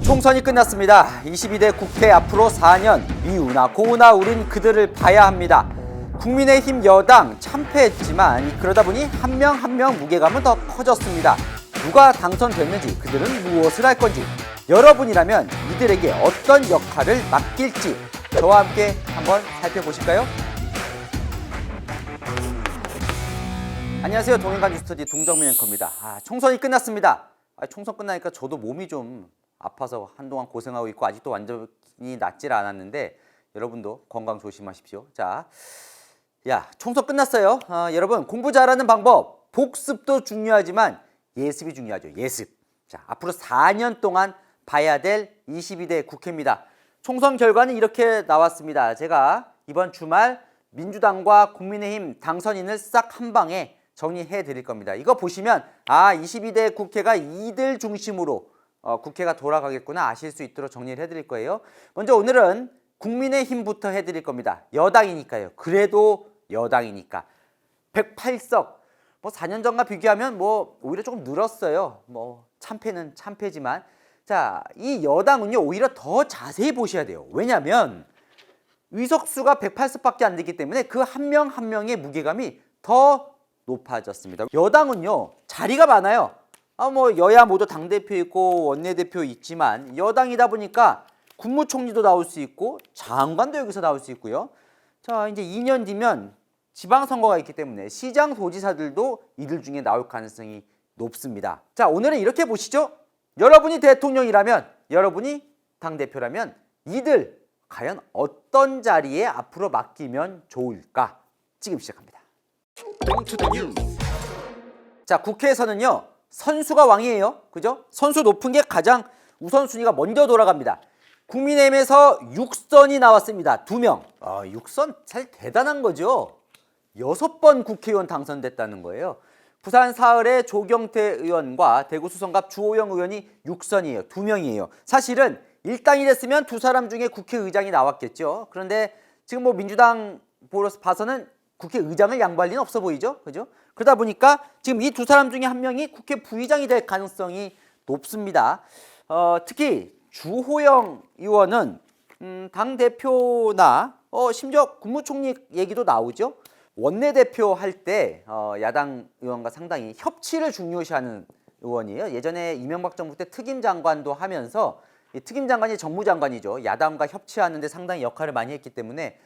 총선이 끝났습니다. 22대 국회 앞으로 4년 미우나 고우나 우린 그들을 봐야 합니다. 국민의힘 여당 참패했지만 그러다 보니 한 명 한 명 무게감은 더 커졌습니다. 누가 당선됐는지 그들은 무엇을 할 건지 여러분이라면 이들에게 어떤 역할을 맡길지 저와 함께 한번 살펴보실까요? 안녕하세요. 동행간 뉴스터디 동정민 앵커입니다. 총선이 끝났습니다. 총선 끝나니까 저도 몸이 좀 아파서 한동안 고생하고 있고 아직도 완전히 낫질 않았는데 여러분도 건강 조심하십시오. 총선 끝났어요. 여러분 공부 잘하는 방법, 복습도 중요하지만 예습이 중요하죠. 예습. 앞으로 4년 동안 봐야 될 22대 국회입니다. 총선 결과는 이렇게 나왔습니다. 제가 이번 주말 민주당과 국민의힘 당선인을 싹 한 방에 정리해 드릴 겁니다. 이거 보시면 22대 국회가 이들 중심으로 국회가 돌아가겠구나 아실 수 있도록 정리를 해드릴 거예요. 먼저 오늘은 국민의힘부터 해드릴 겁니다. 여당이니까요. 그래도 여당이니까 108석. 4년 전과 비교하면 오히려 조금 늘었어요. 참패는 참패지만 이 여당은요 오히려 더 자세히 보셔야 돼요. 왜냐하면 의석수가 108석밖에 안 되기 때문에 그 한 명 한 명의 무게감이 더 높아졌습니다. 여당은요 자리가 많아요. 여야 모두 당대표 있고 원내대표 있지만 여당이다 보니까 국무총리도 나올 수 있고 장관도 여기서 나올 수 있고요. 이제 2년 뒤면 지방선거가 있기 때문에 시장 도지사들도 이들 중에 나올 가능성이 높습니다. 오늘은 이렇게 보시죠. 여러분이 대통령이라면, 여러분이 당대표라면 이들 과연 어떤 자리에 앞으로 맡기면 좋을까? 지금 시작합니다. 국회에서는요 선수가 왕이에요. 그죠? 선수 높은 게 가장 우선순위가 먼저 돌아갑니다. 국민의힘에서 6선이 나왔습니다. 2명. 6선 사실 대단한 거죠. 6번 국회의원 당선됐다는 거예요. 부산 사흘의 조경태 의원과 대구 수성갑 주호영 의원이 6선이에요. 2명이에요. 사실은 일당이 됐으면 두 사람 중에 국회의장이 나왔겠죠. 그런데 지금 민주당 봐서는 국회의장을 양보할 리는 없어 보이죠. 그죠? 그러다 보니까 지금 이 두 사람 중에 한 명이 국회 부의장이 될 가능성이 높습니다. 특히 주호영 의원은 당대표나 심지어 국무총리 얘기도 나오죠. 원내대표 할 때 야당 의원과 상당히 협치를 중요시하는 의원이에요. 예전에 이명박 정부 때 특임장관도 하면서 특임장관이 정무장관이죠. 야당과 협치하는 데 상당히 역할을 많이 했기 때문에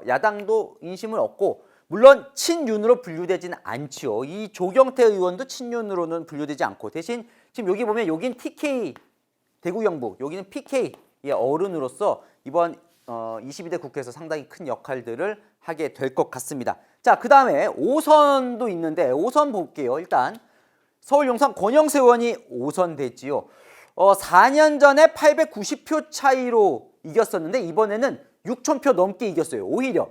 야당도 인심을 얻고 물론 친윤으로 분류되진 않죠. 이 조경태 의원도 친윤으로는 분류되지 않고 대신 지금 여기 보면 여긴 TK 대구 영북, 여기는 PK 어른으로서 이번 22대 국회에서 상당히 큰 역할들을 하게 될 것 같습니다. 그 다음에 5선도 있는데 5선 볼게요. 일단 서울 용산 권영세 의원이 5선 됐지요. 4년 전에 890표 차이로 이겼었는데 이번에는 6,000표 넘게 이겼어요. 오히려.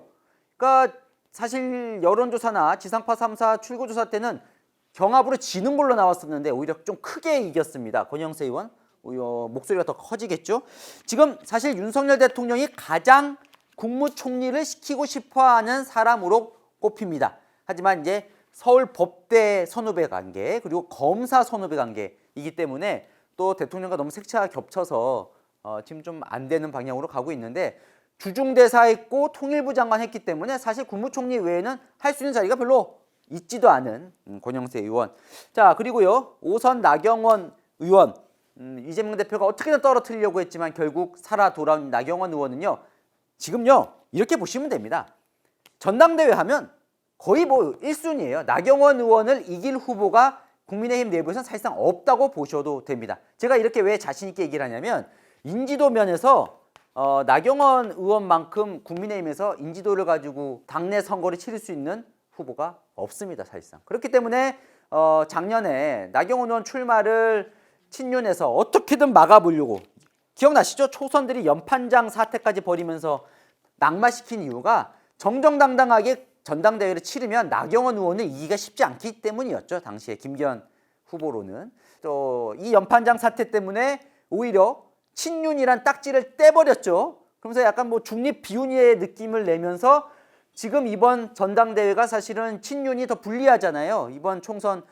그러니까 사실 여론조사나 지상파 3사 출구조사 때는 경합으로 지는 걸로 나왔었는데 오히려 좀 크게 이겼습니다. 권영세 의원. 목소리가 더 커지겠죠. 지금 사실 윤석열 대통령이 가장 국무총리를 시키고 싶어하는 사람으로 꼽힙니다. 하지만 이제 서울 법대 선후배 관계 그리고 검사 선후배 관계이기 때문에 또 대통령과 너무 색채가 겹쳐서 지금 좀 안 되는 방향으로 가고 있는데 주중대사 했고 통일부 장관 했기 때문에 사실 국무총리 외에는 할 수 있는 자리가 별로 있지도 않은 권영세 의원. 그리고요 5선 나경원 의원. 이재명 대표가 어떻게든 떨어뜨리려고 했지만 결국 살아 돌아온 나경원 의원은요. 지금요 이렇게 보시면 됩니다. 전당대회 하면 거의 1순위예요. 나경원 의원을 이길 후보가 국민의힘 내부에서는 사실상 없다고 보셔도 됩니다. 제가 이렇게 왜 자신 있게 얘기를 하냐면 인지도 면에서 나경원 의원만큼 국민의힘에서 인지도를 가지고 당내 선거를 치를 수 있는 후보가 없습니다. 사실상. 그렇기 때문에 작년에 나경원 의원 출마를 친윤에서 어떻게든 막아보려고 기억나시죠? 초선들이 연판장 사태까지 벌이면서 낙마시킨 이유가 정정당당하게 전당대회를 치르면 나경원 의원을 이기기가 쉽지 않기 때문이었죠. 당시에 김기현 후보로는. 또 이 연판장 사태 때문에 오히려 친윤이란 딱지를 떼버렸죠. 그러면서 약간 중립 비윤리의 느낌을 내면서 지금 이번 전당대회가 사실은 친윤이 더 불리하잖아요. 이번 총선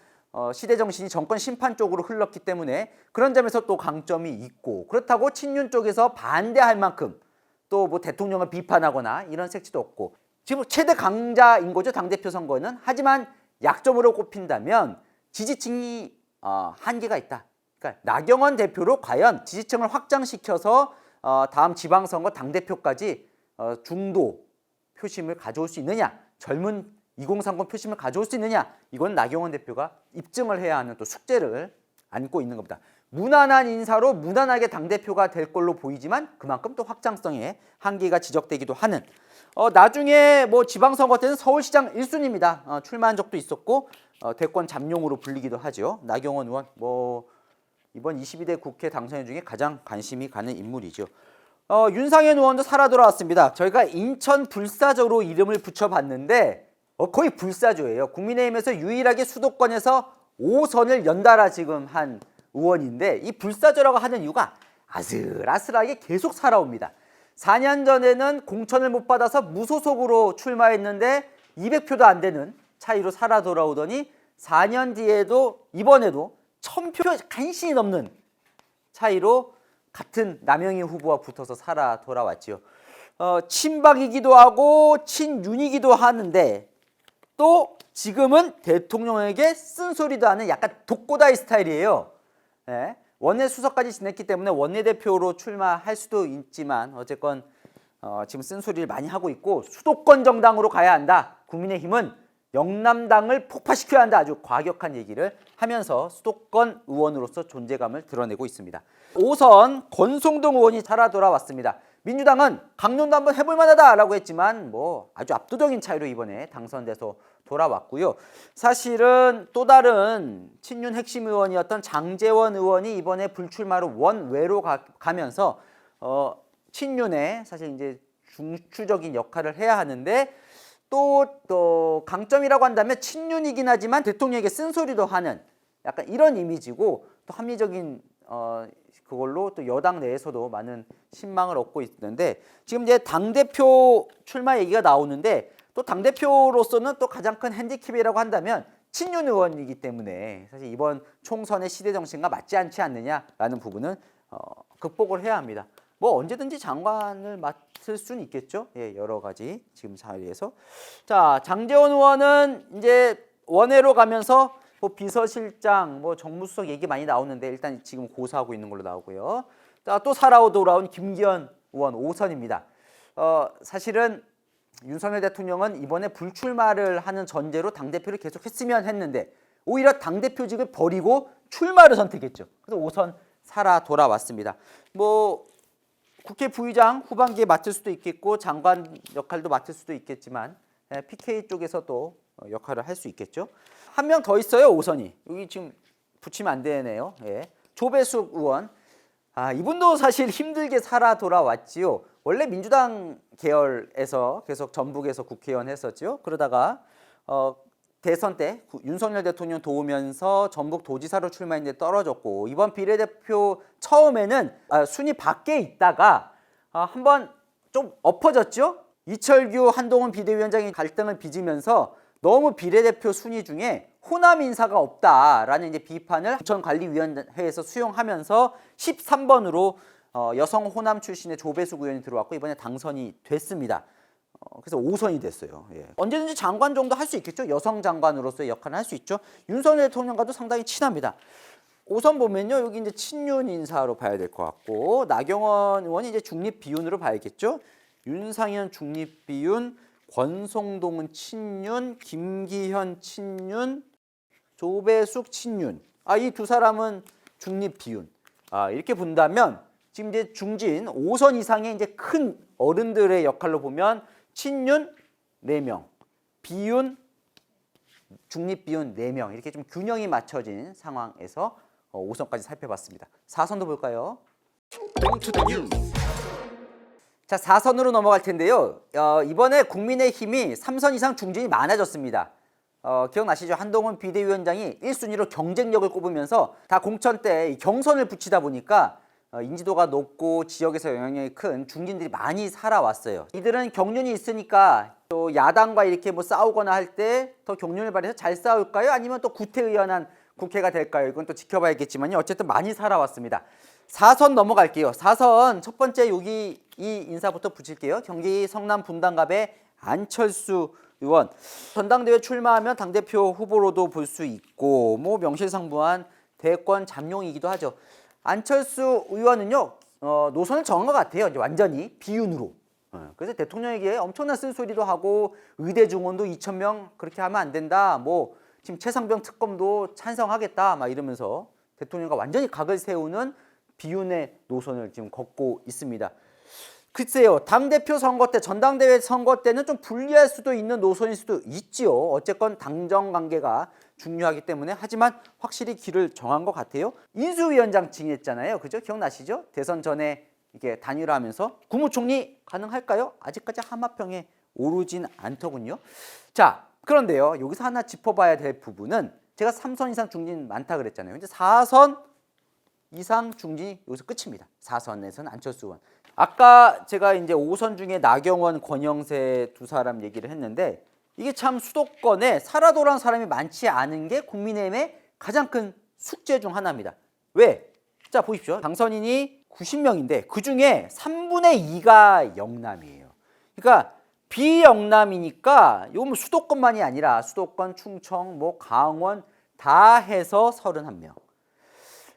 시대 정신이 정권 심판 쪽으로 흘렀기 때문에 그런 점에서 또 강점이 있고, 그렇다고 친윤 쪽에서 반대할 만큼 또 뭐 대통령을 비판하거나 이런 색채도 없고, 지금 최대 강자인 거죠, 당대표 선거는. 하지만 약점으로 꼽힌다면 지지층이 한계가 있다. 그러니까 나경원 대표로 과연 지지층을 확장시켜서 다음 지방선거 당대표까지 중도 표심을 가져올 수 있느냐, 젊은 2030 표심을 가져올 수 있느냐, 이건 나경원 대표가 입증을 해야 하는 또 숙제를 안고 있는 겁니다. 무난한 인사로 무난하게 당대표가 될 걸로 보이지만 그만큼 또 확장성에 한계가 지적되기도 하는, 나중에 뭐 지방선거 때는 서울시장 1순위입니다. 출마한 적도 있었고 대권 잠룡으로 불리기도 하죠. 나경원 의원, 뭐 이번 22대 국회 당선인 중에 가장 관심이 가는 인물이죠. 윤상현 의원도 살아 돌아왔습니다. 저희가 인천 불사조로 이름을 붙여봤는데 거의 불사조예요. 국민의힘에서 유일하게 수도권에서 5선을 연달아 지금 한 의원인데, 이 불사조라고 하는 이유가 아슬아슬하게 계속 살아옵니다. 4년 전에는 공천을 못 받아서 무소속으로 출마했는데 200표도 안 되는 차이로 살아 돌아오더니 4년 뒤에도 이번에도 1000표 간신히 넘는 차이로 같은 남영희 후보와 붙어서 살아 돌아왔죠. 친박이기도 하고 친윤이기도 하는데 또 지금은 대통령에게 쓴소리도 하는 약간 독고다이 스타일이에요. 네. 원내 수석까지 지냈기 때문에 원내대표로 출마할 수도 있지만 어쨌건 지금 쓴소리를 많이 하고 있고, 수도권 정당으로 가야 한다, 국민의힘은 영남당을 폭파시켜야 한다, 아주 과격한 얘기를 하면서 수도권 의원으로서 존재감을 드러내고 있습니다. 5선 권성동 의원이 살아 돌아왔습니다. 민주당은 강론도 한번 해볼 만하다라고 했지만 뭐 아주 압도적인 차이로 이번에 당선돼서 돌아왔고요. 사실은 또 다른 친윤 핵심 의원이었던 장제원 의원이 이번에 불출마로 원외로 가면서 친윤의 사실 이제 중추적인 역할을 해야 하는데, 또 강점이라고 한다면 친윤이긴 하지만 대통령에게 쓴소리도 하는 약간 이런 이미지고, 또 합리적인 그걸로 또 여당 내에서도 많은 신망을 얻고 있는데, 지금 이제 당대표 출마 얘기가 나오는데, 또 당대표로서는 또 가장 큰 핸디캡이라고 한다면 친윤 의원이기 때문에 사실 이번 총선의 시대 정신과 맞지 않지 않느냐라는 부분은 극복을 해야 합니다. 뭐 언제든지 장관을 맡을 수는 있겠죠. 예, 여러 가지 지금 자리에서. 자, 장제원 의원은 이제 원외로 가면서 뭐 비서실장, 뭐 정무수석 얘기 많이 나오는데 일단 지금 고사하고 있는 걸로 나오고요. 자, 또 살아 돌아온 김기현 의원 5선입니다. 사실은 윤석열 대통령은 이번에 불출마를 하는 전제로 당대표를 계속 했으면 했는데 오히려 당대표직을 버리고 출마를 선택했죠. 그래서 5선 살아 돌아왔습니다. 뭐 국회 부의장 후반기에 맡을 수도 있겠고 장관 역할도 맡을 수도 있겠지만 PK 쪽에서 또 역할을 할 수 있겠죠. 한 명 더 있어요, 5선이. 여기 지금 붙이면 안 되네요. 예. 조배숙 의원. 이분도 사실 힘들게 살아 돌아왔지요. 원래 민주당 계열에서 계속 전북에서 국회의원 했었죠. 그러다가 대선 때 윤석열 대통령 도우면서 전북 도지사로 출마했는데 떨어졌고, 이번 비례대표 처음에는 순위 밖에 있다가 한번 좀 엎어졌죠. 이철규 한동훈 비대위원장이 갈등을 빚으면서 너무 비례대표 순위 중에 호남 인사가 없다라는 이제 비판을 공천관리위원회에서 수용하면서 13번으로 여성 호남 출신의 조배숙 의원이 들어왔고 이번에 당선이 됐습니다. 그래서 5선이 됐어요. 예. 언제든지 장관 정도 할 수 있겠죠. 여성 장관으로서의 역할을 할 수 있죠. 윤석열 대통령과도 상당히 친합니다. 5선 보면요, 여기 이제 친윤 인사로 봐야 될 것 같고, 나경원 의원이 이제 중립 비윤으로 봐야겠죠. 윤상현 중립 비윤, 권성동은 친윤, 김기현 친윤, 조배숙 친윤. 이 두 사람은 중립 비윤. 이렇게 본다면 지금 이제 중진 5선 이상의 이제 큰 어른들의 역할로 보면 친윤 4명, 비윤, 중립 비윤 4명, 이렇게 좀 균형이 맞춰진 상황에서 5선까지 살펴봤습니다. 4선도 볼까요? 자, 4선으로 넘어갈 텐데요. 이번에 국민의힘이 3선 이상 중진이 많아졌습니다. 기억나시죠? 한동훈 비대위원장이 1순위로 경쟁력을 꼽으면서 다 공천 때 경선을 붙이다 보니까 인지도가 높고 지역에서 영향력이 큰 중진들이 많이 살아왔어요. 이들은 경륜이 있으니까 또 야당과 이렇게 뭐 싸우거나 할 때 더 경륜을 발휘해서 잘 싸울까요? 아니면 또 구태의연한 국회가 될까요? 이건 또 지켜봐야겠지만요. 어쨌든 많이 살아왔습니다. 4선 넘어갈게요. 4선 첫 번째 여기 이 인사부터 붙일게요. 경기 성남 분당갑의 안철수 의원. 전당대회 출마하면 당대표 후보로도 볼 수 있고 뭐 명실상부한 대권 잠룡이기도 하죠. 안철수 의원은요. 노선을 정한 것 같아요. 이제 완전히 비윤으로. 그래서 대통령에게 엄청난 쓴소리도 하고 의대 증원도 2,000명 그렇게 하면 안 된다. 뭐 지금 최상병 특검도 찬성하겠다. 막 이러면서 대통령과 완전히 각을 세우는 비윤의 노선을 지금 걷고 있습니다. 글쎄요. 당대표 선거 때, 전당대회 선거 때는 좀 불리할 수도 있는 노선일 수도 있지요. 어쨌건 당정 관계가 중요하기 때문에. 하지만 확실히 길을 정한 것 같아요. 인수위원장 지냈잖아요. 그죠? 기억나시죠? 대선 전에 이게 단일화하면서 국무총리 가능할까요? 아직까지 하마평에 오르진 않더군요. 자, 그런데요. 여기서 하나 짚어봐야 될 부분은 제가 3선 이상 중진 많다 그랬잖아요. 이제 4선 이상 중진이 여기서 끝입니다. 4선에서는 안철수 의원. 아까 제가 이제 5선 중에 나경원, 권영세 두 사람 얘기를 했는데 이게 참 수도권에 살아 돌아온 사람이 많지 않은 게 국민의힘의 가장 큰 숙제 중 하나입니다. 왜? 자, 보십시오. 당선인이 90명인데 그중에 3분의 2가 영남이에요. 그러니까 비영남이니까 이거 뭐 수도권만이 아니라 수도권, 충청, 뭐 강원 다 해서 31명.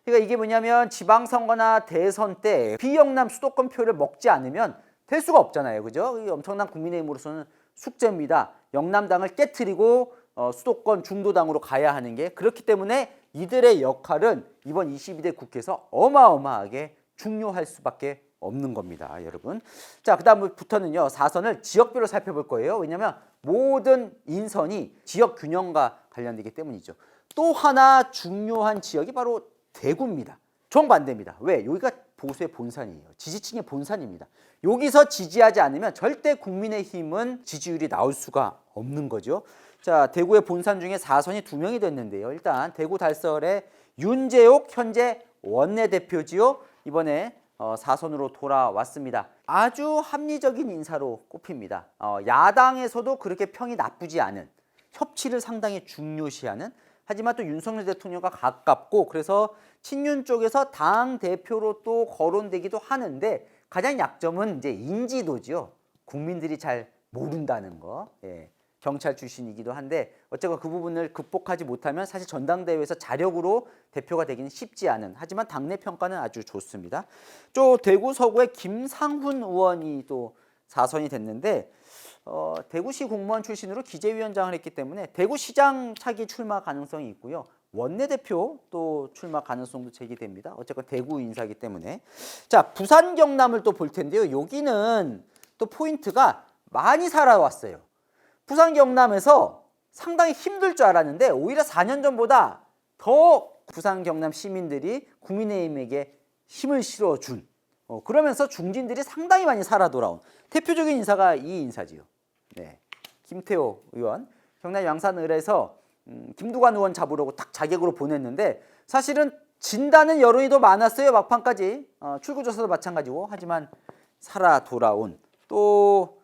그러니까 이게 뭐냐면 지방선거나 대선 때 비영남 수도권 표를 먹지 않으면 될 수가 없잖아요. 그죠? 이게 엄청난 국민의힘으로서는 숙제입니다. 영남당을 깨트리고 수도권 중도당으로 가야 하는 게 그렇기 때문에 이들의 역할은 이번 22대 국회에서 어마어마하게 중요할 수밖에 없는 겁니다. 여러분. 자, 그 다음부터는요. 4선을 지역별로 살펴볼 거예요. 왜냐하면 모든 인선이 지역 균형과 관련되기 때문이죠. 또 하나 중요한 지역이 바로 대구입니다. 정반대입니다. 왜? 여기가 보수의 본산이에요. 지지층의 본산입니다. 여기서 지지하지 않으면 절대 국민의힘은 지지율이 나올 수가 없는 거죠. 자, 대구의 본산 중에 4선이 2명이 됐는데요. 일단 대구 달서의 윤재옥 현재 원내대표지요. 이번에 4선으로 돌아왔습니다. 아주 합리적인 인사로 꼽힙니다. 야당에서도 그렇게 평이 나쁘지 않은, 협치를 상당히 중요시하는, 하지만 또 윤석열 대통령과 가깝고 그래서 친윤 쪽에서 당 대표로 또 거론되기도 하는데 가장 약점은 이제 인지도죠. 국민들이 잘 모른다는 거. 예. 경찰 출신이기도 한데 어쨌건 그 부분을 극복하지 못하면 사실 전당대회에서 자력으로 대표가 되기는 쉽지 않은, 하지만 당내 평가는 아주 좋습니다. 또 대구 서구의 김상훈 의원이 또 4선이 됐는데 대구시 공무원 출신으로 기재위원장을 했기 때문에 대구시장 차기 출마 가능성이 있고요. 원내대표 또 출마 가능성도 제기됩니다. 어쨌건 대구 인사이기 때문에. 자, 부산 경남을 또 볼 텐데요. 여기는 또 포인트가 많이 살아왔어요. 부산 경남에서 상당히 힘들 줄 알았는데 오히려 4년 전보다 더 부산 경남 시민들이 국민의힘에게 힘을 실어준, 그러면서 중진들이 상당히 많이 살아 돌아온 대표적인 인사가 이 인사지요. 네, 김태호 의원, 경남 양산을에서 김두관 의원 잡으려고 딱 자객으로 보냈는데 사실은 진다는 여론이 더 많았어요. 막판까지. 출구조사도 마찬가지고. 하지만 살아 돌아온, 또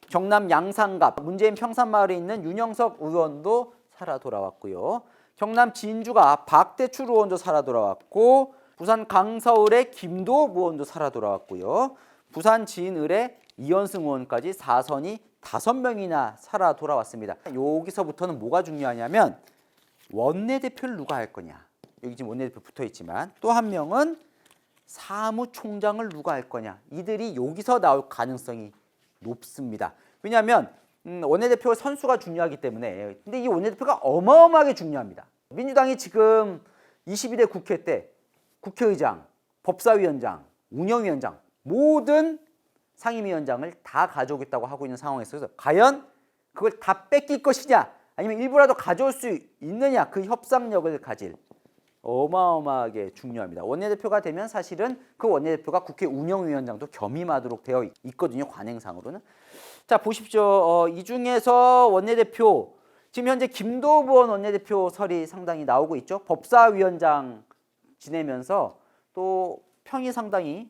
경남 양산갑 문재인 평산마을에 있는 윤영석 의원도 살아 돌아왔고요. 경남 진주가 박대출 의원도 살아 돌아왔고, 부산 강서을의 김도읍 의원도 살아 돌아왔고요. 부산 진을의 이현승 의원까지 4선이 5명이나 살아 돌아왔습니다. 여기서부터는 뭐가 중요하냐면 원내대표를 누가 할 거냐. 여기 지금 원내대표 붙어 있지만 또 한 명은 사무총장을 누가 할 거냐. 이들이 여기서 나올 가능성이 높습니다. 왜냐하면 원내대표 선수가 중요하기 때문에. 근데 이 원내대표가 어마어마하게 중요합니다. 민주당이 지금 22대 국회 때 국회의장, 법사위원장, 운영위원장 모든 상임위원장을 다 가져오겠다고 하고 있는 상황에서 과연 그걸 다 뺏길 것이냐 아니면 일부라도 가져올 수 있느냐, 그 협상력을 가질, 어마어마하게 중요합니다. 원내대표가 되면 사실은 그 원내대표가 국회 운영위원장도 겸임하도록 되어 있거든요. 관행상으로는. 자, 보십시오. 이 중에서 원내대표 지금 현재 김도읍 의원 원내대표설이 상당히 나오고 있죠. 법사위원장 지내면서 또 평이 상당히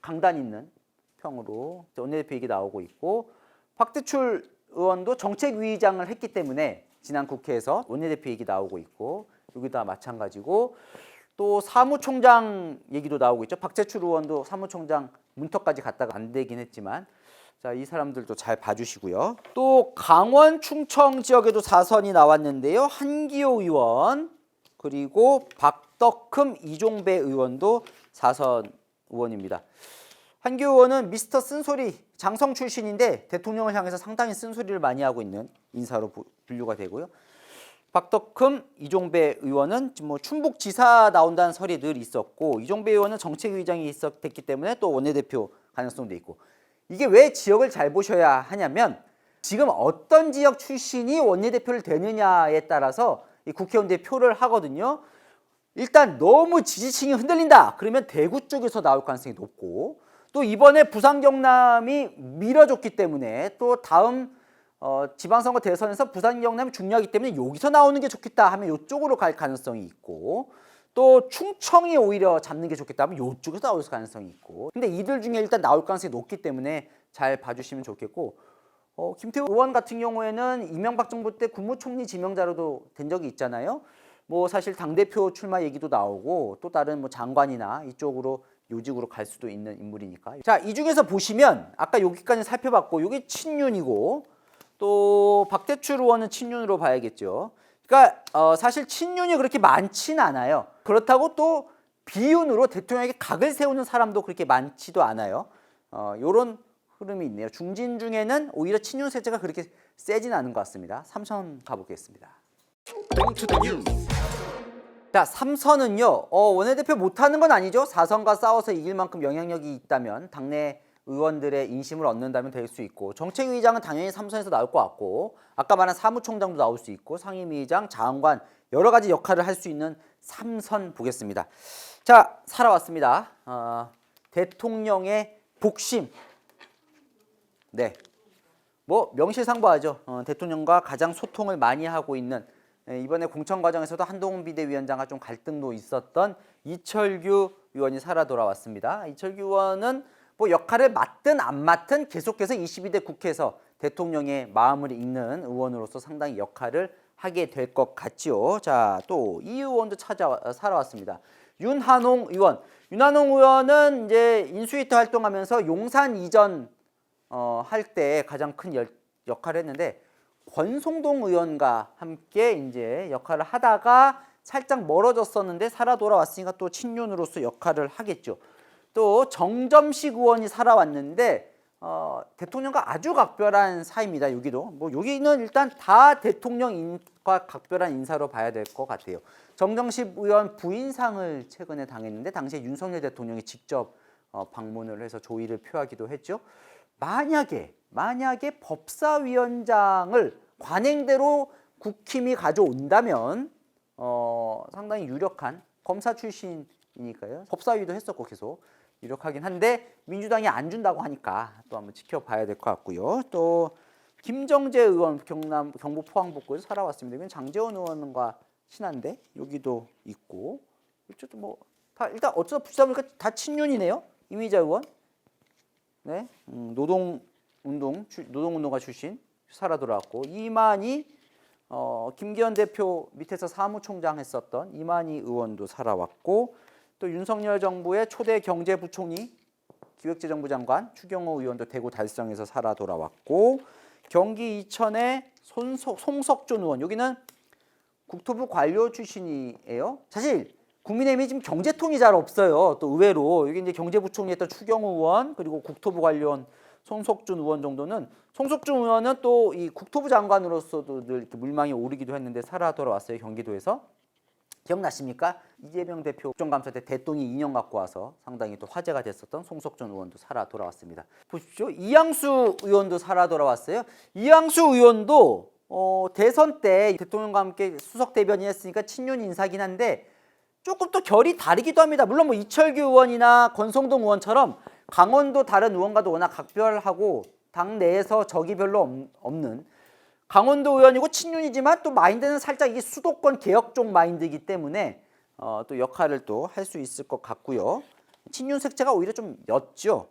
강단 있는 평으로 원내대표 얘기 나오고 있고, 박대출 의원도 정책위의장을 했기 때문에 지난 국회에서 원내대표 얘기 나오고 있고, 여기다 마찬가지고 또 사무총장 얘기도 나오고 있죠. 박재출 의원도 사무총장 문턱까지 갔다가 안 되긴 했지만 자, 이 사람들도 잘 봐주시고요. 또 강원 충청 지역에도 4선이 나왔는데요. 한기호 의원 그리고 박덕흠 이종배 의원도 4선 의원입니다. 한기호 의원은 미스터 쓴소리 장성 출신인데 대통령을 향해서 상당히 쓴소리를 많이 하고 있는 인사로 분류가 되고요. 박덕흠 이종배 의원은 뭐 충북지사 나온다는 설이 늘 있었고 이종배 의원은 정책위의장이 됐기 때문에 또 원내대표 가능성도 있고 이게 왜 지역을 잘 보셔야 하냐면 지금 어떤 지역 출신이 원내대표를 되느냐에 따라서 이 국회의원들이 표를 하거든요. 일단 너무 지지층이 흔들린다. 그러면 대구 쪽에서 나올 가능성이 높고 또 이번에 부산 경남이 밀어줬기 때문에 또 다음 지방선거 대선에서 부산 경남이 중요하기 때문에 여기서 나오는 게 좋겠다 하면 이쪽으로 갈 가능성이 있고 또 충청이 오히려 잡는 게 좋겠다 하면 이쪽에서 나올 가능성이 있고 근데 이들 중에 일단 나올 가능성이 높기 때문에 잘 봐주시면 좋겠고 김태우 의원 같은 경우에는 이명박 정부 때 국무총리 지명자로도 된 적이 있잖아요. 뭐 사실 당대표 출마 얘기도 나오고 또 다른 뭐 장관이나 이쪽으로 요직으로 갈 수도 있는 인물이니까. 자, 이 중에서 보시면 아까 여기까지 살펴봤고 여기 친윤이고 또 박대출 의원은 친윤으로 봐야겠죠. 그러니까 사실 친윤이 그렇게 많지는 않아요. 그렇다고 또 비윤으로 대통령에게 각을 세우는 사람도 그렇게 많지도 않아요. 요런 흐름이 있네요. 중진 중에는 오히려 친윤 세제가 그렇게 세진 않은 것 같습니다. 3선 가보겠습니다. 자, 3선은요. 원내대표 못하는 건 아니죠. 4선과 싸워서 이길 만큼 영향력이 있다면 당내 의원들의 인심을 얻는다면 될 수 있고 정책위의장은 당연히 3선에서 나올 것 같고 아까 말한 사무총장도 나올 수 있고 상임위의장, 장관 여러 가지 역할을 할 수 있는 3선 보겠습니다. 자, 살아왔습니다. 대통령의 복심. 네, 뭐 명실상부하죠. 대통령과 가장 소통을 많이 하고 있는 이번에 공천 과정에서도 한동훈 비대위원장과 좀 갈등도 있었던 이철규 의원이 살아 돌아왔습니다. 이철규 의원은 뭐 역할을 맡든 안 맡든 계속해서 22대 국회에서 대통령의 마음을 읽는 의원으로서 상당히 역할을 하게 될 것 같지요. 자, 또 이 의원도 살아왔습니다. 윤한홍 의원. 윤한홍 의원은 이제 인수위터 활동하면서 용산 이전 할 때 가장 큰 역할을 했는데 권성동 의원과 함께 이제 역할을 하다가 살짝 멀어졌었는데 살아 돌아왔으니까 또 친윤으로서 역할을 하겠죠. 또 정점식 의원이 살아왔는데 대통령과 아주 각별한 사이입니다. 여기도 뭐 여기는 일단 다 대통령과 각별한 인사로 봐야 될 것 같아요. 정점식 의원 부인상을 최근에 당했는데 당시에 윤석열 대통령이 직접 방문을 해서 조의를 표하기도 했죠. 만약에 법사위원장을 관행대로 국힘이 가져온다면 상당히 유력한 검사 출신이니까요. 법사위도 했었고 계속 유력하긴 한데 민주당이 안 준다고 하니까 또 한번 지켜봐야 될 것 같고요. 또 김정재 의원 경북 포항북구에서 살아왔습니다. 이건 장제원 의원과 친한데 여기도 있고 어쨌든 뭐 다 일단 어쩌다 보니까 다 친윤이네요. 이미자 의원. 네, 노동운동가 출신 살아 돌아왔고 이만희 김기현 대표 밑에서 사무총장 했었던 이만희 의원도 살아왔고 또 윤석열 정부의 초대 경제부총리 기획재정부 장관 추경호 의원도 대구 달성에서 살아 돌아왔고 경기 이천의 송석준 의원 여기는 국토부 관료 출신이에요. 사실 국민의힘이 지금 경제통이 잘 없어요. 또 의외로 여기 이제 경제부총리 했던 추경호 의원 그리고 국토부 관련 송석준 의원 정도는 송석준 의원은 또 이 국토부 장관으로서도 늘 이렇게 물망에 오르기도 했는데 살아 돌아왔어요. 경기도에서. 기억나십니까? 이재명 대표 국정감사 때 대통령이 인형 갖고 와서 상당히 또 화제가 됐었던 송석준 의원도 살아 돌아왔습니다. 보십시오. 이양수 의원도 살아 돌아왔어요. 이양수 의원도 대선 때 대통령과 함께 수석 대변인 했으니까 친윤 인사긴 한데 조금 또 결이 다르기도 합니다. 물론 뭐 이철규 의원이나 권성동 의원처럼 강원도 다른 의원과도 워낙 각별하고 당 내에서 적이 별로 없는 강원도 의원이고 친윤이지만 또 마인드는 살짝 이게 수도권 개혁 쪽 마인드이기 때문에 또 역할을 또 할 수 있을 것 같고요. 친윤 색채가 오히려 좀 옅죠.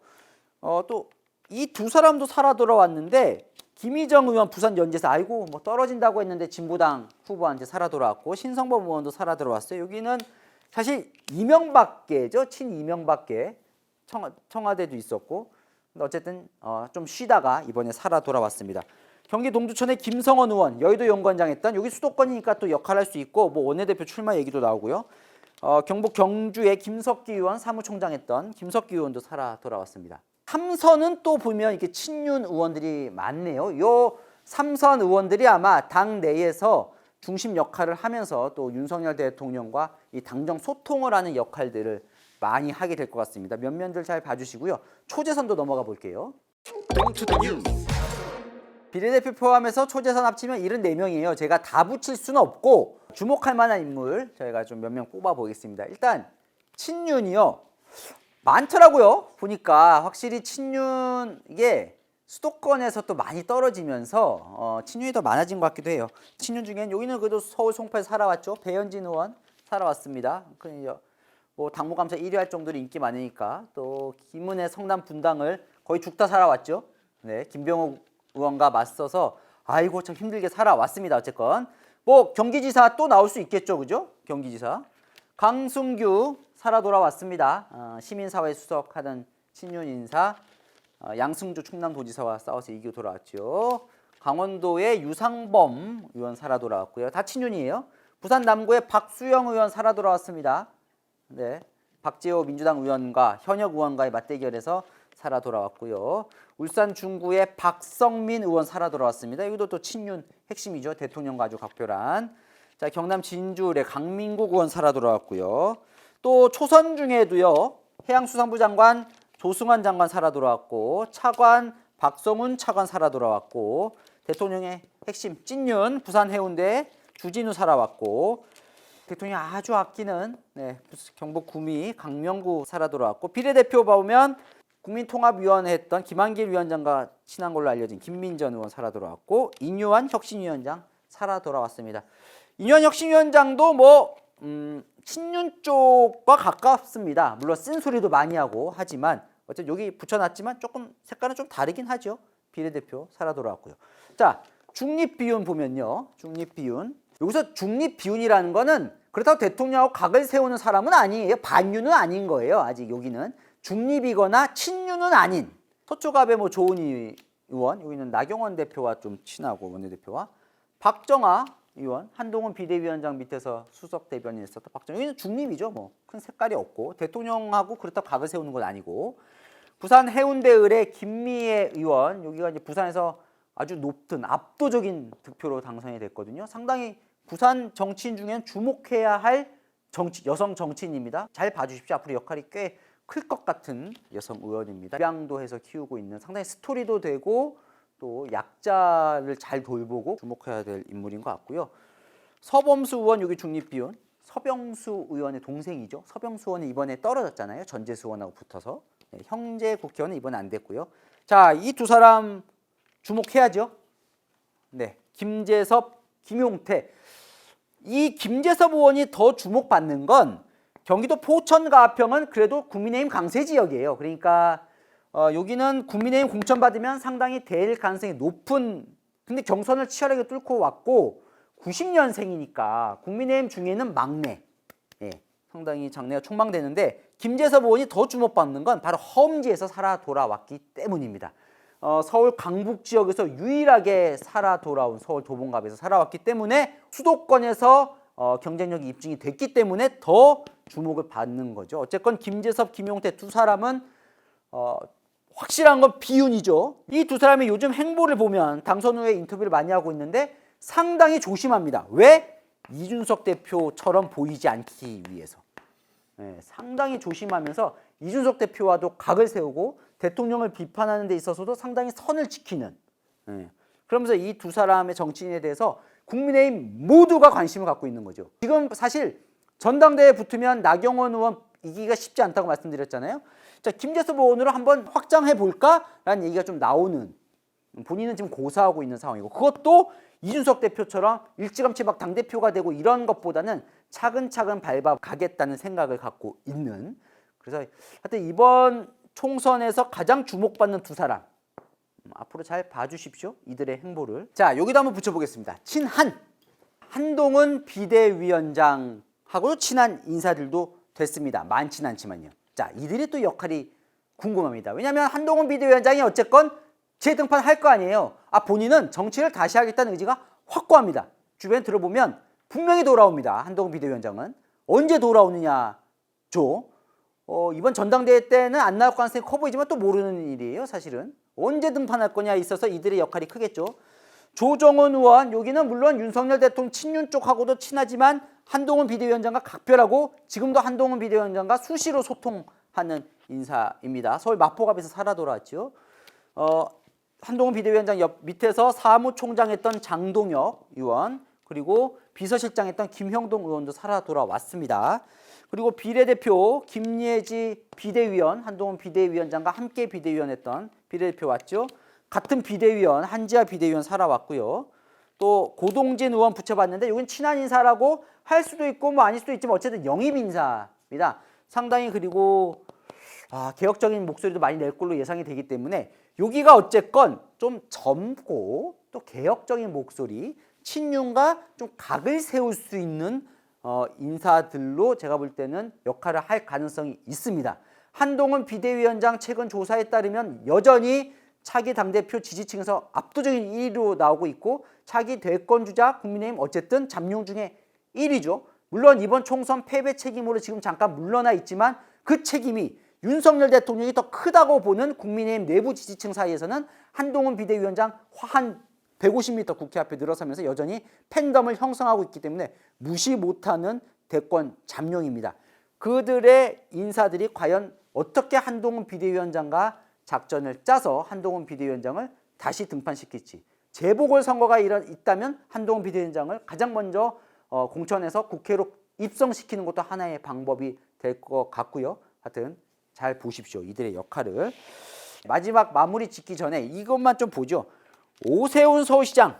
또 이 두 사람도 살아 돌아왔는데 김희정 의원 부산 연재사 아이고 뭐 떨어진다고 했는데 진보당 후보한테 살아 돌아왔고 신성범 의원도 살아 들어왔어요. 여기는 사실 이명박계죠. 친이명박계 청와대도 있었고 근데 어쨌든 좀 쉬다가 이번에 살아 돌아왔습니다. 경기 동두천의 김성원 의원 여의도 연구원장 했던 여기 수도권이니까 또 역할할 수 있고 뭐 원내대표 출마 얘기도 나오고요. 경북 경주의 김석기 의원 사무총장 했던 김석기 의원도 살아 돌아왔습니다. 삼선은 또 보면 이렇게 친윤 의원들이 많네요. 요 삼선 의원들이 아마 당 내에서 중심 역할을 하면서 또 윤석열 대통령과 이 당정 소통을 하는 역할들을 많이 하게 될 것 같습니다. 면면들 잘 봐주시고요. 초재선도 넘어가 볼게요. 비례대표 포함해서 초재선 합치면 74명이에요. 제가 다 붙일 수는 없고 주목할 만한 인물 저희가 좀 몇 명 뽑아 보겠습니다. 일단 친윤이요. 많더라고요. 보니까 확실히 친윤 이게 수도권에서 또 많이 떨어지면서 친윤이 더 많아진 것 같기도 해요. 친윤 중엔 여기는 그래도 서울 송파에서 살아왔죠. 배현진 의원 살아왔습니다. 뭐 당무감사 1위 할 정도로 인기 많으니까 또 김은혜 성남 분당을 거의 죽다 살아왔죠. 네, 김병욱 의원과 맞서서 아이고 참 힘들게 살아왔습니다. 어쨌건 뭐 경기지사 또 나올 수 있겠죠, 그죠? 경기지사 강승규 살아 돌아왔습니다. 시민사회 수석하던 친윤 인사 양승조 충남도지사와 싸워서 이기고 돌아왔죠. 강원도의 유상범 의원 살아 돌아왔고요. 다 친윤이에요. 부산 남구의 박수영 의원 살아 돌아왔습니다. 네, 박재호 민주당 의원과 현역 의원과의 맞대결에서 살아 돌아왔고요. 울산 중구의 박성민 의원 살아 돌아왔습니다. 여기도 또 친윤 핵심이죠. 대통령과 아주 각별한. 자, 경남 진주의 강민국 의원 살아 돌아왔고요. 또 초선 중에도요. 해양수산부 장관 조승환 장관 살아 돌아왔고 차관 박성훈 차관 살아 돌아왔고 대통령의 핵심 찐윤 부산 해운대 주진우 살아왔고 대통령이 아주 아끼는 경북 구미 강명구 살아 돌아왔고 비례대표 보면 국민통합위원회 했던 김한길 위원장과 친한 걸로 알려진 김민전 의원 살아 돌아왔고 인유한 혁신위원장 살아 돌아왔습니다. 인유한 혁신위원장도 뭐 친윤 쪽과 가깝습니다. 물론 쓴소리도 많이 하고 하지만 어쨌든 여기 붙여놨지만 조금 색깔은 좀 다르긴 하죠. 비례대표 살아 돌아왔고요. 자, 중립비윤 보면요. 중립비윤. 여기서 중립비윤이라는 거는 그렇다고 대통령하고 각을 세우는 사람은 아니에요. 반윤은 아닌 거예요. 아직 여기는. 중립이거나 친윤은 아닌 서초갑의 뭐 조은희 의원, 여기는 나경원 대표와 좀 친하고 원내대표와 박정아 의원, 한동훈 비대위원장 밑에서 수석 대변인 했었던 박정아, 여기는 중립이죠. 뭐 큰 색깔이 없고 대통령하고 그렇다고 각을 세우는 건 아니고 부산 해운대을의 김미애 의원, 여기가 이제 부산에서 아주 높은 압도적인 득표로 당선이 됐거든요. 상당히 부산 정치인 중엔 주목해야 할 여성 정치인입니다. 잘 봐주십시오. 앞으로 역할이 꽤 클 것 같은 여성 의원입니다. 입양도해서 키우고 있는 상당히 스토리도 되고 또 약자를 잘 돌보고 주목해야 될 인물인 것 같고요. 서범수 의원 여기 중립비윤, 서병수 의원의 동생이죠. 서병수 의원이 이번에 떨어졌잖아요. 전재수 의원하고 붙어서. 네, 형제 국회의원은 이번에 안 됐고요. 자, 이 두 사람 주목해야죠. 네, 김재섭, 김용태. 이 김재섭 의원이 더 주목받는 건 경기도 포천과 하평은 그래도 국민의힘 강세 지역이에요. 그러니까 여기는 국민의힘 공천받으면 상당히 될 가능성이 높은, 근데 경선을 치열하게 뚫고 왔고 90년생이니까 국민의힘 중에는 막내, 상당히 장래가 촉망되는데 김재섭 의원이 더 주목받는 건 바로 허음지에서 살아 돌아왔기 때문입니다. 서울 강북 지역에서 유일하게 살아 돌아온 서울 도봉갑에서 살아왔기 때문에 수도권에서 경쟁력이 입증이 됐기 때문에 더 주목을 받는 거죠. 어쨌건 김재섭, 김용태 두 사람은 확실한 건 비윤이죠. 이 두 사람의 요즘 행보를 보면 당선 후에 인터뷰를 많이 하고 있는데 상당히 조심합니다. 왜? 이준석 대표처럼 보이지 않기 위해서. 상당히 조심하면서 이준석 대표와도 각을 세우고 대통령을 비판하는 데 있어서도 상당히 선을 지키는. 그러면서 이 두 사람의 정치인에 대해서 국민의힘 모두가 관심을 갖고 있는 거죠. 지금 사실 전당대회에 붙으면 나경원 의원 이기기가 쉽지 않다고 말씀드렸잖아요. 자, 김재섭 의원으로 한번 확장해 볼까라는 얘기가 좀 나오는, 본인은 지금 고사하고 있는 상황이고 그것도 이준석 대표처럼 일찌감치 막 당대표가 되고 이런 것보다는 차근차근 밟아가겠다는 생각을 갖고 있는, 그래서 하여튼 이번 총선에서 가장 주목받는 두 사람, 앞으로 잘 봐주십시오. 이들의 행보를. 자, 여기도 한번 붙여보겠습니다. 친한. 한동훈 비대위원장하고 친한 인사들도 됐습니다. 많진 않지만요. 자, 이들의 또 역할이 궁금합니다. 왜냐하면 한동훈 비대위원장이 어쨌건 재등판할 거 아니에요. 본인은 정치를 다시 하겠다는 의지가 확고합니다. 주변에 들어보면 분명히 돌아옵니다. 한동훈 비대위원장은. 언제 돌아오느냐죠. 이번 전당대회 때는 안 나올 가능성이 커 보이지만 또 모르는 일이에요. 사실은. 언제 등판할 거냐에 있어서 이들의 역할이 크겠죠. 조정은 의원, 여기는 물론 윤석열 대통령 친윤 쪽하고도 친하지만 한동훈 비대위원장과 각별하고 지금도 한동훈 비대위원장과 수시로 소통하는 인사입니다. 서울 마포갑에서 살아 돌아왔죠. 한동훈 비대위원장 옆 밑에서 사무총장 했던 장동혁 의원, 그리고 비서실장 했던 김형동 의원도 살아 돌아왔습니다. 그리고 비례대표 김예지 비대위원, 한동훈 비대위원장과 함께 비대위원 했던 비례대표 왔죠. 같은 비대위원, 한지아 비대위원 살아왔고요. 또 고동진 의원 붙여봤는데 이건 친한 인사라고 할 수도 있고 뭐 아닐 수도 있지만 어쨌든 영입 인사입니다. 상당히 그리고 개혁적인 목소리도 많이 낼 걸로 예상이 되기 때문에 여기가 어쨌건 좀 젊고 또 개혁적인 목소리, 친윤과 좀 각을 세울 수 있는 인사들로 제가 볼 때는 역할을 할 가능성이 있습니다. 한동훈 비대위원장 최근 조사에 따르면 여전히 차기 당대표 지지층에서 압도적인 1위로 나오고 있고 차기 대권주자 국민의힘 어쨌든 잠룡 중에 1위죠. 물론 이번 총선 패배 책임으로 지금 잠깐 물러나 있지만 그 책임이 윤석열 대통령이 더 크다고 보는 국민의힘 내부 지지층 사이에서는 한동훈 비대위원장 한 150m 국회 앞에 늘어서면서 여전히 팬덤을 형성하고 있기 때문에 무시 못하는 대권 잠룡입니다. 그들의 인사들이 과연 어떻게 한동훈 비대위원장과 작전을 짜서 한동훈 비대위원장을 다시 등판시킬지, 재보궐선거가 있다면 한동훈 비대위원장을 가장 먼저 공천해서 국회로 입성시키는 것도 하나의 방법이 될 것 같고요. 하여튼 잘 보십시오. 이들의 역할을. 마지막 마무리 짓기 전에 이것만 좀 보죠. 오세훈 서울시장.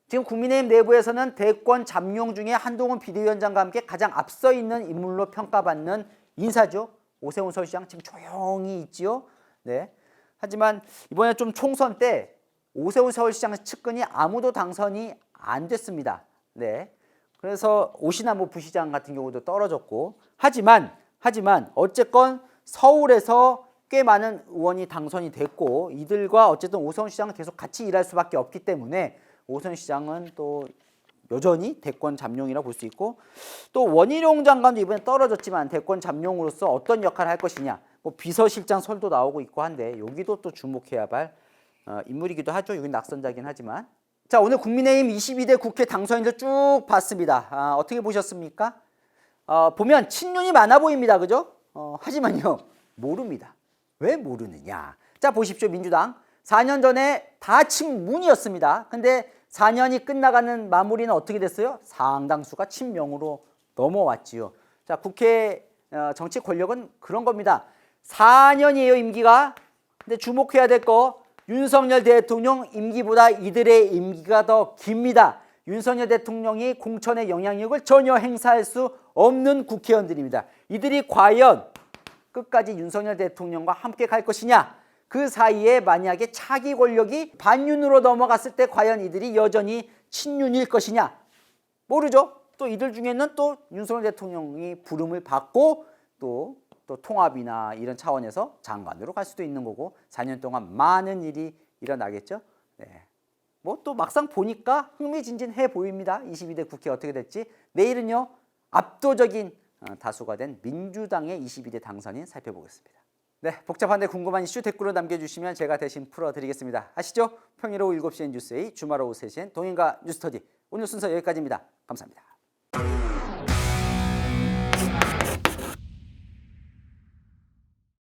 지금 국민의힘 내부에서는 대권 잠룡 중에 한동훈 비대위원장과 함께 가장 앞서 있는 인물로 평가받는 인사죠. 오세훈 서울시장 지금 조용히 있지요. 네. 하지만 이번에 좀 총선 때 오세훈 서울시장 측근이 아무도 당선이 안 됐습니다. 네. 그래서 오시나무 부시장 같은 경우도 떨어졌고 하지만 어쨌건 서울에서 꽤 많은 의원이 당선이 됐고 이들과 어쨌든 오세훈 시장은 계속 같이 일할 수밖에 없기 때문에 오세훈 시장은 또 여전히 대권 잠룡이라 볼 수 있고 또 원희룡 장관도 이번에 떨어졌지만 대권 잠룡으로서 어떤 역할을 할 것이냐 뭐 비서실장 설도 나오고 있고 한데 여기도 또 주목해야 할 인물이기도 하죠. 여기 낙선자긴 하지만 자 오늘 국민의힘 22대 국회 당선인들 쭉 봤습니다. 어떻게 보셨습니까? 보면 친윤이 많아 보입니다. 그죠? 하지만요 모릅니다. 왜 모르느냐? 자 보십시오. 민주당 4년 전에 다 친문이었습니다. 근데 4년이 끝나가는 마무리는 어떻게 됐어요? 상당수가 친명으로 넘어왔지요. 자, 국회 정치 권력은 그런 겁니다. 4년이에요, 임기가. 근데 주목해야 될 거 윤석열 대통령 임기보다 이들의 임기가 더 깁니다. 윤석열 대통령이 공천의 영향력을 전혀 행사할 수 없는 국회의원들입니다. 이들이 과연 끝까지 윤석열 대통령과 함께 갈 것이냐? 그 사이에 만약에 차기 권력이 반윤으로 넘어갔을 때 과연 이들이 여전히 친윤일 것이냐? 모르죠. 또 이들 중에는 또 윤석열 대통령이 부름을 받고 또 통합이나 이런 차원에서 장관으로 갈 수도 있는 거고 4년 동안 많은 일이 일어나겠죠. 네. 뭐 또 막상 보니까 흥미진진해 보입니다. 22대 국회 어떻게 될지. 내일은요. 압도적인 다수가 된 민주당의 22대 당선인 살펴보겠습니다. 네, 복잡한데 궁금한 이슈 댓글로 남겨주시면 제가 대신 풀어드리겠습니다. 아시죠? 평일 오후 7시엔 뉴스에이, 주말 오후 3시엔 동인가 뉴스터디. 오늘 순서 여기까지입니다. 감사합니다.